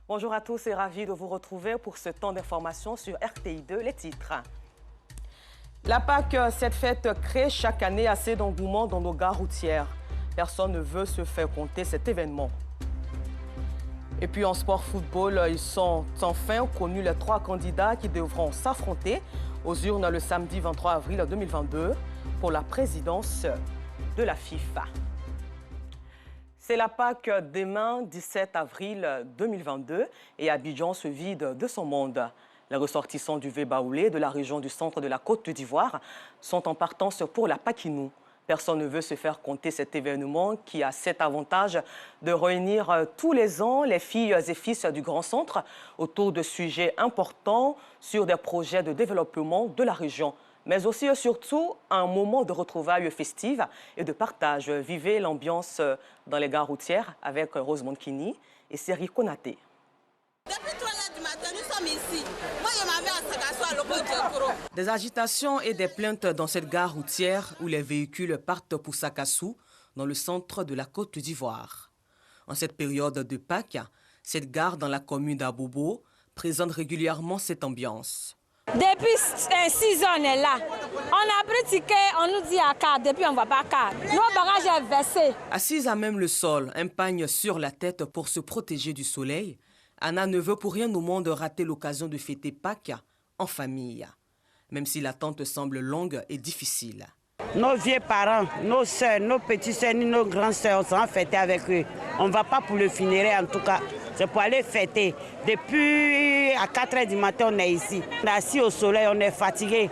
Bonjour à tous et ravi de vous retrouver pour ce temps d'information sur RTI2, les titres. La Pâques, cette fête crée chaque année assez d'engouement dans nos gares routières. Personne ne veut se faire compter cet événement. Et puis en sport football, ils sont enfin connus les 3 candidats qui devront s'affronter aux urnes le samedi 23 avril 2022 pour la présidence de la FIFA. C'est la Pâques demain, 17 avril 2022, et Abidjan se vide de son monde. Les ressortissants du Vébaoulé, de la région du centre de la Côte d'Ivoire, sont en partance pour la Paquinou. Personne ne veut se faire compter cet événement qui a cet avantage de réunir tous les ans les filles et fils du Grand Centre autour de sujets importants sur des projets de développement de la région. Mais aussi et surtout un moment de retrouvailles festives et de partage. Vivez l'ambiance dans les gares routières avec Rosemont Kini et Seri Konaté. Depuis 3h du matin, nous sommes ici. Moi, je m'avais à Sakasso à l'Opo. Des agitations et des plaintes dans cette gare routière où les véhicules partent pour Sakassou, dans le centre de la Côte d'Ivoire. En cette période de Pâques, cette gare dans la commune d'Abobo présente régulièrement cette ambiance. Depuis 6 ans, on est là. On a pris ticket, on nous dit à carte, depuis on ne voit pas carte. Nos bagages sont versés. Assise à même le sol, un pagne sur la tête pour se protéger du soleil, Anna ne veut pour rien au monde rater l'occasion de fêter Pâques en famille, même si l'attente semble longue et difficile. Nos vieux parents, nos soeurs, nos petites soeurs, nos grandes soeurs, on s'en fêter avec eux. On ne va pas pour le funéraire en tout cas. C'est pour aller fêter. Depuis à 4h du matin, on est ici. On est assis au soleil, on est fatigué.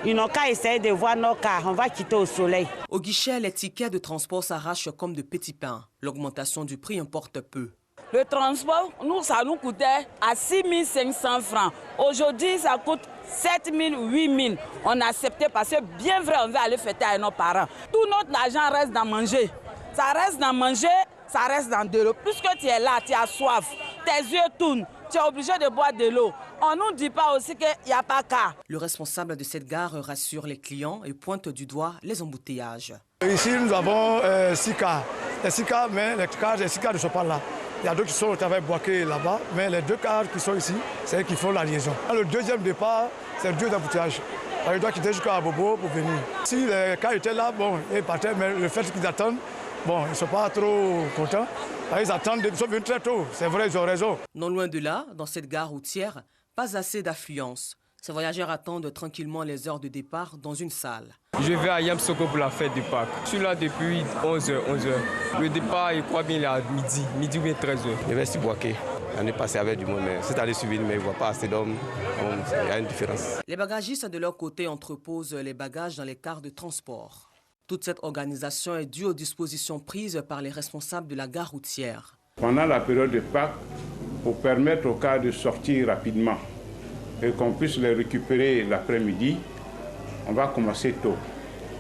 Ils n'ont qu'à essayer de voir nos cars. On va quitter au soleil. Au guichet, les tickets de transport s'arrachent comme de petits pains. L'augmentation du prix importe peu. Le transport, ça nous coûtait à 6 500 francs. Aujourd'hui, ça coûte 7 000, 8 000. On a accepté parce que bien vrai, on veut aller fêter avec nos parents. Tout notre argent reste dans manger. Ça reste dans manger, ça reste dans de l'eau. Puisque tu es là, tu as soif, tes yeux tournent, tu es obligé de boire de l'eau. On ne nous dit pas aussi qu'il n'y a pas qu'à. Le responsable de cette gare rassure les clients et pointe du doigt les embouteillages. Ici, nous avons 6 cars. Les 6 cars, mais les 6 cars ne sont pas là. Il y a d'autres qui sont au travail Boaké là-bas, mais les 2 cars qui sont ici, c'est eux qui font la liaison. Le deuxième départ, c'est le 2 d'embouteillage. Il doit quitter jusqu'à Bobo pour venir. Si les cars étaient là, bon, ils partaient, mais le fait qu'ils attendent, bon, ils ne sont pas trop contents. Ils attendent, ils sont venus très tôt, c'est vrai, ils ont raison. Non loin de là, dans cette gare routière, pas assez d'affluence. Ces voyageurs attendent tranquillement les heures de départ dans une salle. Je vais à Yamsoko pour la fête du Pâques. Je suis là depuis 11h. Le départ, je crois bien, il est à midi ou bien 13h. Je vais sur Boaké. L'année passée avec du monde, mais cette année suivie, mais je ne vois pas assez d'hommes. Il y a une différence. Les bagagistes de leur côté entreposent les bagages dans les cars de transport. Toute cette organisation est due aux dispositions prises par les responsables de la gare routière. Pendant la période de Pâques, pour permettre aux cars de sortir rapidement et qu'on puisse les récupérer l'après-midi, on va commencer tôt.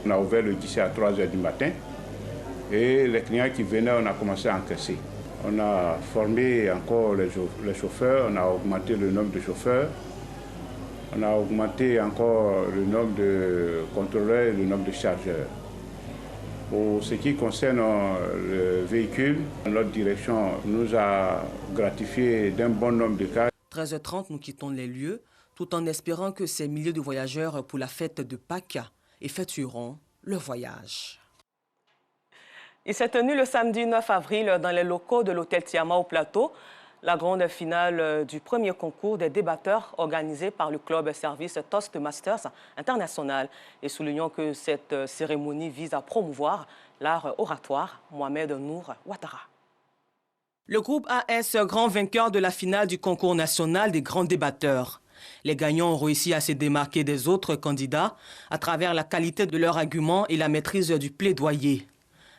On a ouvert le guichet à 3h du matin et les clients qui venaient, on a commencé à encaisser. On a formé encore les chauffeurs, on a augmenté le nombre de chauffeurs, on a augmenté encore le nombre de contrôleurs et le nombre de chargeurs. Pour ce qui concerne le véhicule, notre direction nous a gratifié d'un bon nombre de cas. 13h30, nous quittons les lieux, tout en espérant que ces milliers de voyageurs pour la fête de Pâques effectueront leur voyage. Il s'est tenu le samedi 9 avril dans les locaux de l'hôtel Tiama au Plateau, la grande finale du premier concours des débatteurs organisé par le club service Toastmasters International. Et soulignons que cette cérémonie vise à promouvoir l'art oratoire. Mohamed Nour Ouattara. Le groupe AS, grand vainqueur de la finale du concours national des grands débatteurs. Les gagnants ont réussi à se démarquer des autres candidats à travers la qualité de leurs arguments et la maîtrise du plaidoyer.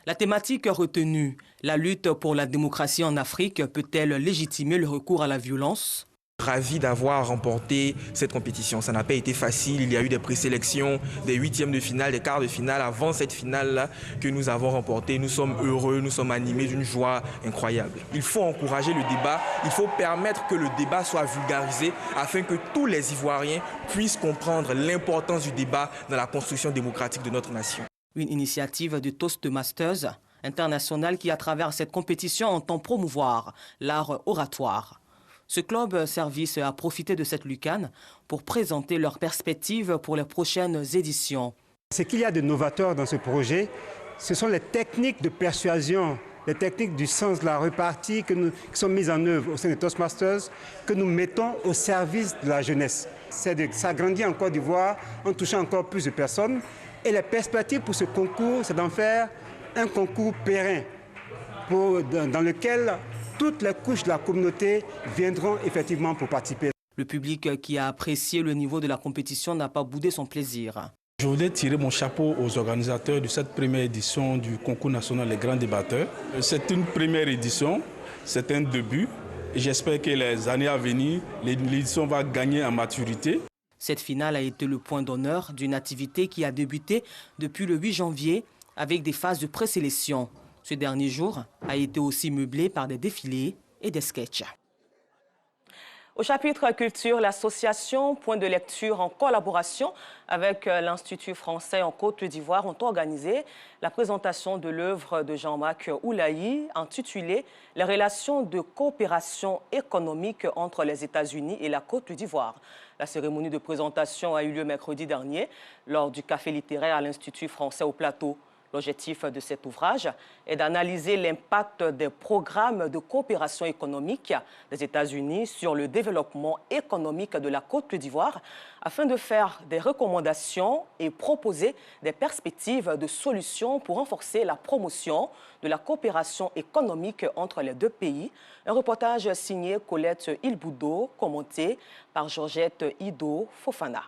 La thématique retenue, la lutte pour la démocratie en Afrique, peut-elle légitimer le recours à la violence ? Ravi d'avoir remporté cette compétition. Ça n'a pas été facile. Il y a eu des présélections, des huitièmes de finale, des quarts de finale avant cette finale-là que nous avons remportée. Nous sommes heureux, nous sommes animés d'une joie incroyable. Il faut encourager le débat, il faut permettre que le débat soit vulgarisé afin que tous les Ivoiriens puissent comprendre l'importance du débat dans la construction démocratique de notre nation. Une initiative du Toastmasters International qui, à travers cette compétition, entend promouvoir l'art oratoire. Ce club service a profité de cette lucane pour présenter leurs perspectives pour les prochaines éditions. Ce qu'il y a de novateur dans ce projet, ce sont les techniques de persuasion, les techniques du sens de la répartie qui sont mises en œuvre au sein de Toastmasters, que nous mettons au service de la jeunesse. C'est de s'agrandir en Côte d'Ivoire en touchant encore plus de personnes. Et les perspectives pour ce concours, c'est d'en faire un concours périn dans lequel toutes les couches de la communauté viendront effectivement pour participer. Le public qui a apprécié le niveau de la compétition n'a pas boudé son plaisir. Je voudrais tirer mon chapeau aux organisateurs de cette première édition du concours national Les Grands Débatteurs. C'est une première édition, c'est un début. Et j'espère que les années à venir, l'édition va gagner en maturité. Cette finale a été le point d'honneur d'une activité qui a débuté depuis le 8 janvier avec des phases de présélection. Ce dernier jour a été aussi meublé par des défilés et des sketchs. Au chapitre culture, l'association Point de lecture en collaboration avec l'Institut français en Côte d'Ivoire ont organisé la présentation de l'œuvre de Jean-Marc Oulahi intitulée « Les relations de coopération économique entre les États-Unis et la Côte d'Ivoire ». La cérémonie de présentation a eu lieu mercredi dernier lors du café littéraire à l'Institut français au Plateau. L'objectif de cet ouvrage est d'analyser l'impact des programmes de coopération économique des États-Unis sur le développement économique de la Côte d'Ivoire afin de faire des recommandations et proposer des perspectives de solutions pour renforcer la promotion de la coopération économique entre les deux pays. Un reportage signé Colette Ilboudo, commenté par Georgette Ido Fofana.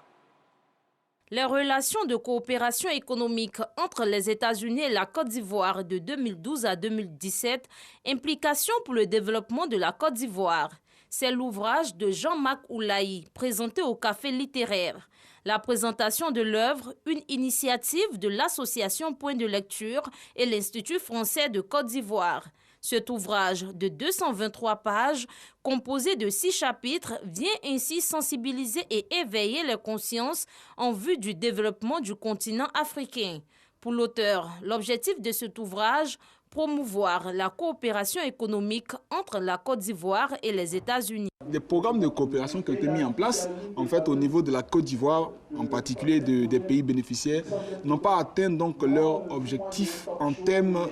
Les relations de coopération économique entre les États-Unis et la Côte d'Ivoire de 2012 à 2017, implications pour le développement de la Côte d'Ivoire. C'est l'ouvrage de Jean-Marc Oulahi, présenté au café littéraire. La présentation de l'œuvre, une initiative de l'association Point de lecture et l'Institut français de Côte d'Ivoire. Cet ouvrage de 223 pages, composé de 6 chapitres, vient ainsi sensibiliser et éveiller les consciences en vue du développement du continent africain. Pour l'auteur, l'objectif de cet ouvrage, promouvoir la coopération économique entre la Côte d'Ivoire et les États-Unis. Des programmes de coopération qui ont été mis en place, en fait, au niveau de la Côte d'Ivoire, en particulier des pays bénéficiaires, n'ont pas atteint donc leur objectif en termes,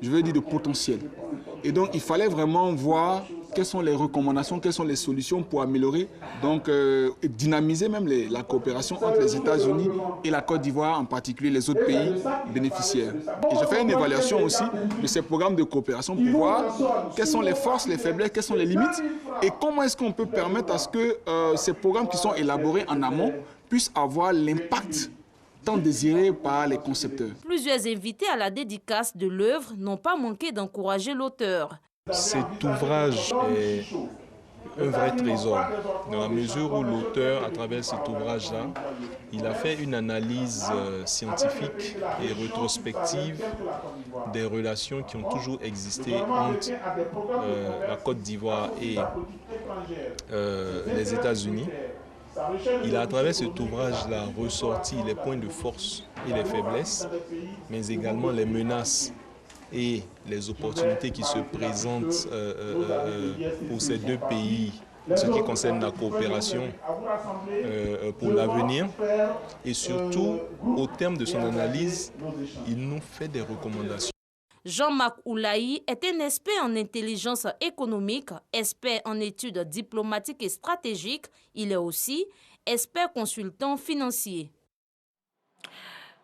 je veux dire, de potentiel. Et donc, il fallait vraiment voir quelles sont les recommandations, quelles sont les solutions pour améliorer, donc dynamiser même la coopération entre les États-Unis et la Côte d'Ivoire, en particulier les autres pays bénéficiaires. Et j'ai fait une évaluation aussi de ces programmes de coopération pour voir quelles sont les forces, les faiblesses, quelles sont les limites et comment est-ce qu'on peut permettre à ce que ces programmes qui sont élaborés en amont puissent avoir l'impact tant désiré par les concepteurs. Plusieurs invités à la dédicace de l'œuvre n'ont pas manqué d'encourager l'auteur. Cet ouvrage est un vrai trésor, dans la mesure où l'auteur, à travers cet ouvrage-là, il a fait une analyse scientifique et rétrospective des relations qui ont toujours existé entre la Côte d'Ivoire et les États-Unis. Il a, à travers cet ouvrage-là, ressorti les points de force et les faiblesses, mais également les menaces et les opportunités qui se présentent pour ces deux pays, ce qui concerne la coopération pour l'avenir. Et surtout, au terme de son analyse, il nous fait des recommandations. Jean-Marc Oulahi est un expert en intelligence économique, expert en études diplomatiques et stratégiques. Il est aussi expert consultant financier.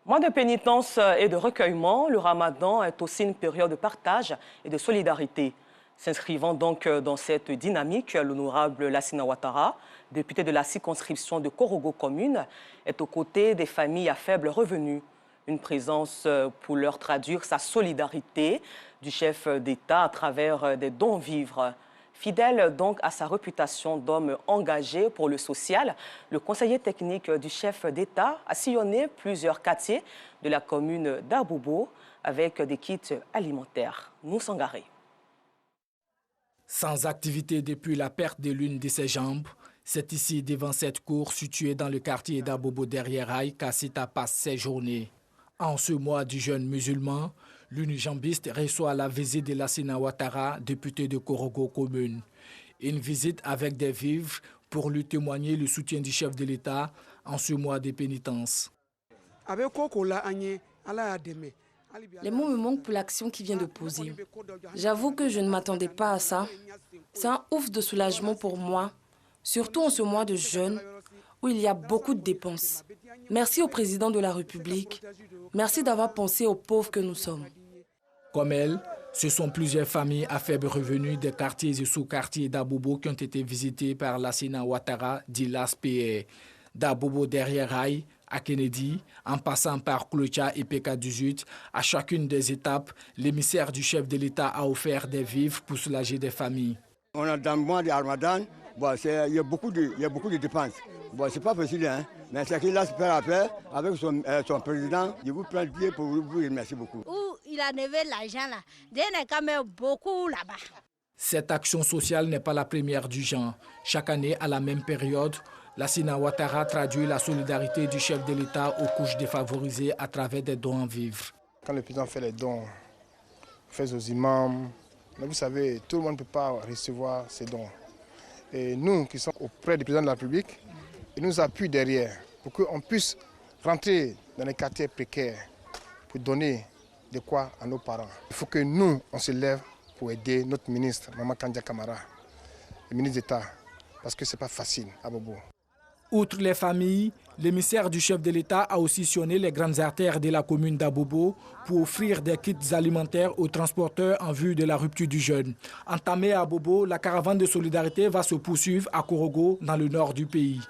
Mois de pénitence et de recueillement, le Ramadan est aussi une période de partage et de solidarité. S'inscrivant donc dans cette dynamique, l'honorable Lassina Ouattara, député de la circonscription de Korogo commune, est aux côtés des familles à faible revenu. Une présence pour leur traduire sa solidarité du chef d'État à travers des dons vivres. Fidèle donc à sa réputation d'homme engagé pour le social, le conseiller technique du chef d'État a sillonné plusieurs quartiers de la commune d'Abobo avec des kits alimentaires. Nous Sangaré. Sans activité depuis la perte de l'une de ses jambes, c'est ici devant cette cour située dans le quartier d'Abobo derrière Aïe qu'Assita passe ses journées. En ce mois du jeûne musulman, l'unijambiste reçoit la visite de Lassina Ouattara, député de Korogo commune. Une visite avec des vivres pour lui témoigner le soutien du chef de l'État en ce mois de pénitence. Les mots me manquent pour l'action qui vient de poser. J'avoue que je ne m'attendais pas à ça. C'est un ouf de soulagement pour moi, surtout en ce mois de jeûne où il y a beaucoup de dépenses. Merci au président de la République. Merci d'avoir pensé aux pauvres que nous sommes. Comme elle, ce sont plusieurs familles à faible revenu des quartiers et sous-quartiers d'Abobo qui ont été visitées par Lassina Ouattara, dit l'ASPR. D'Abobo derrière Rail à Kennedy, en passant par Clocha et PK18, à chacune des étapes, l'émissaire du chef de l'État a offert des vivres pour soulager des familles. On a dans le mois de Ramadan, il y a beaucoup de dépenses. Bon, c'est pas facile, hein, mais c'est qu'il a fait après avec son président. Je vous prends Dieu pour vous remercier beaucoup. Où il a levé l'argent là, il y en a quand même beaucoup là-bas. Cette action sociale n'est pas la première du genre. Chaque année, à la même période, Lassina Ouattara traduit la solidarité du chef de l'État aux couches défavorisées à travers des dons en vivres. Quand le président fait les dons, fait aux imams, mais vous savez, tout le monde ne peut pas recevoir ces dons. Et nous qui sommes auprès du président de la République, il nous appuie derrière pour qu'on puisse rentrer dans les quartiers précaires pour donner de quoi à nos parents. Il faut que nous, on se lève pour aider notre ministre, Maman Kandia Kamara, le ministre d'État, parce que ce n'est pas facile à Bobo. Outre les familles, l'émissaire du chef de l'État a aussi sillonné les grandes artères de la commune d'Abobo pour offrir des kits alimentaires aux transporteurs en vue de la rupture du jeûne. Entamée à Abobo, la caravane de solidarité va se poursuivre à Korogo, dans le nord du pays.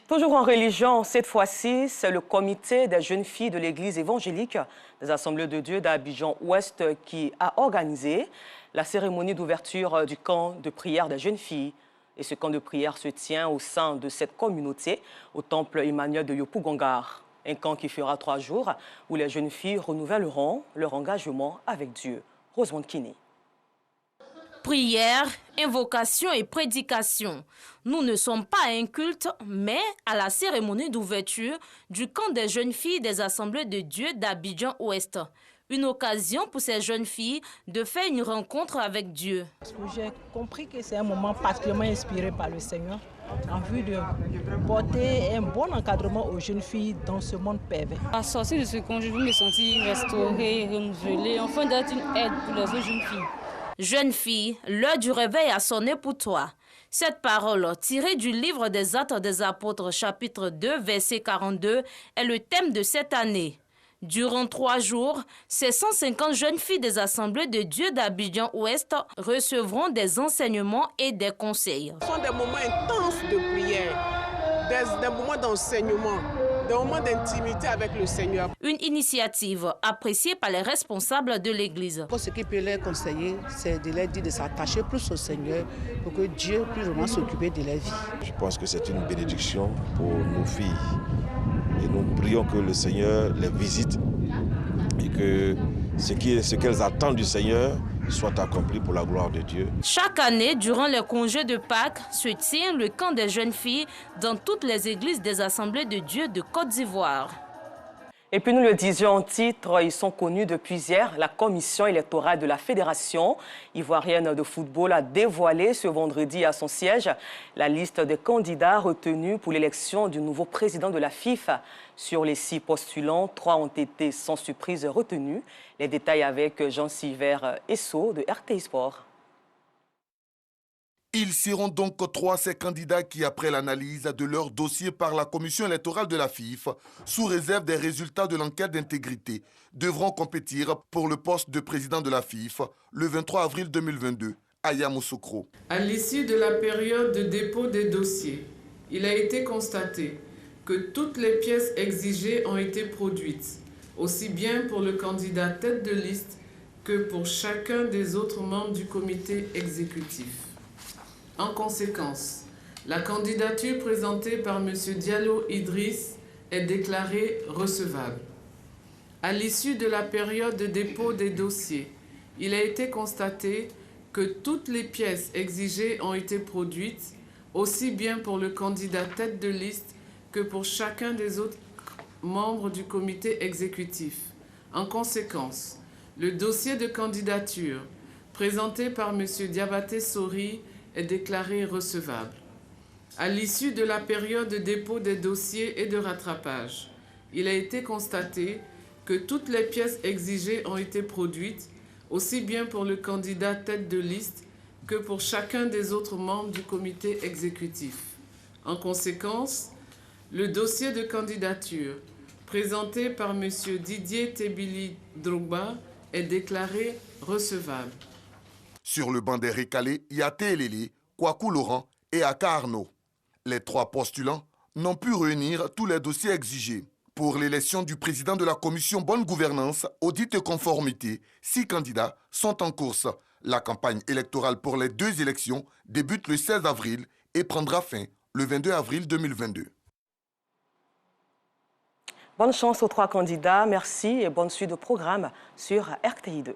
Toujours en religion, cette fois-ci, c'est le comité des jeunes filles de l'église évangélique des Assemblées de Dieu d'Abidjan-Ouest qui a organisé la cérémonie d'ouverture du camp de prière des jeunes filles. Et ce camp de prière se tient au sein de cette communauté, au temple Emmanuel de Yopougongar. Un camp qui fera 3 jours où les jeunes filles renouvelleront leur engagement avec Dieu. Rosemont Kini. Prière, invocation et prédication. Nous ne sommes pas à un culte, mais à la cérémonie d'ouverture du camp des jeunes filles des Assemblées de Dieu d'Abidjan-Ouest. Une occasion pour ces jeunes filles de faire une rencontre avec Dieu. J'ai compris que c'est un moment particulièrement inspiré par le Seigneur en vue de porter un bon encadrement aux jeunes filles dans ce monde pervers. À sortir de ce camp, je veux me sentir restaurée, renouvelée, enfin d'être une aide pour les autres jeunes filles. Jeune fille, l'heure du réveil a sonné pour toi. Cette parole, tirée du livre des Actes des Apôtres, chapitre 2, verset 42, est le thème de cette année. Durant 3 jours, ces 150 jeunes filles des Assemblées de Dieu d'Abidjan-Ouest recevront des enseignements et des conseils. Ce sont des moments intenses de prière, des moments d'enseignement, des moments d'intimité avec le Seigneur. Une initiative appréciée par les responsables de l'Église. Ce qui peut les conseiller, c'est de leur dire de s'attacher plus au Seigneur pour que Dieu puisse vraiment s'occuper de leur vie. Je pense que c'est une bénédiction pour nos filles. Et nous prions que le Seigneur les visite et que ce qu'elles attendent du Seigneur soit accompli pour la gloire de Dieu. Chaque année, durant les congés de Pâques, se tient le camp des jeunes filles dans toutes les églises des Assemblées de Dieu de Côte d'Ivoire. Et puis nous le disions en titre, ils sont connus depuis hier. La commission électorale de la Fédération ivoirienne de football a dévoilé ce vendredi à son siège la liste des candidats retenus pour l'élection du nouveau président de la FIFA. Sur les 6 postulants, 3 ont été sans surprise retenus. Les détails avec Jean-Sylvain Esso de RTI Sport. Ils seront donc 3 ces candidats qui, après l'analyse de leur dossier par la commission électorale de la FIF, sous réserve des résultats de l'enquête d'intégrité, devront compétir pour le poste de président de la FIF le 23 avril 2022 à Yamoussoukro. À l'issue de la période de dépôt des dossiers, il a été constaté que toutes les pièces exigées ont été produites, aussi bien pour le candidat tête de liste que pour chacun des autres membres du comité exécutif. En conséquence, la candidature présentée par M. Diallo Idriss est déclarée recevable. À l'issue de la période de dépôt des dossiers, il a été constaté que toutes les pièces exigées ont été produites, aussi bien pour le candidat tête de liste que pour chacun des autres membres du comité exécutif. En conséquence, le dossier de candidature présenté par M. Diabaté Sori, est déclaré recevable. À l'issue de la période de dépôt des dossiers et de rattrapage, il a été constaté que toutes les pièces exigées ont été produites, aussi bien pour le candidat tête de liste que pour chacun des autres membres du comité exécutif. En conséquence, le dossier de candidature présenté par M. Didier Tebili Drogba est déclaré recevable. Sur le banc des récalés, Yaté Elele, Kwaku Laurent et Aka Arnaud. Les 3 postulants n'ont pu réunir tous les dossiers exigés. Pour l'élection du président de la commission Bonne Gouvernance, Audit et Conformité, 6 candidats sont en course. La campagne électorale pour les 2 élections débute le 16 avril et prendra fin le 22 avril 2022. Bonne chance aux 3 candidats, merci et bonne suite au programme sur RTI2.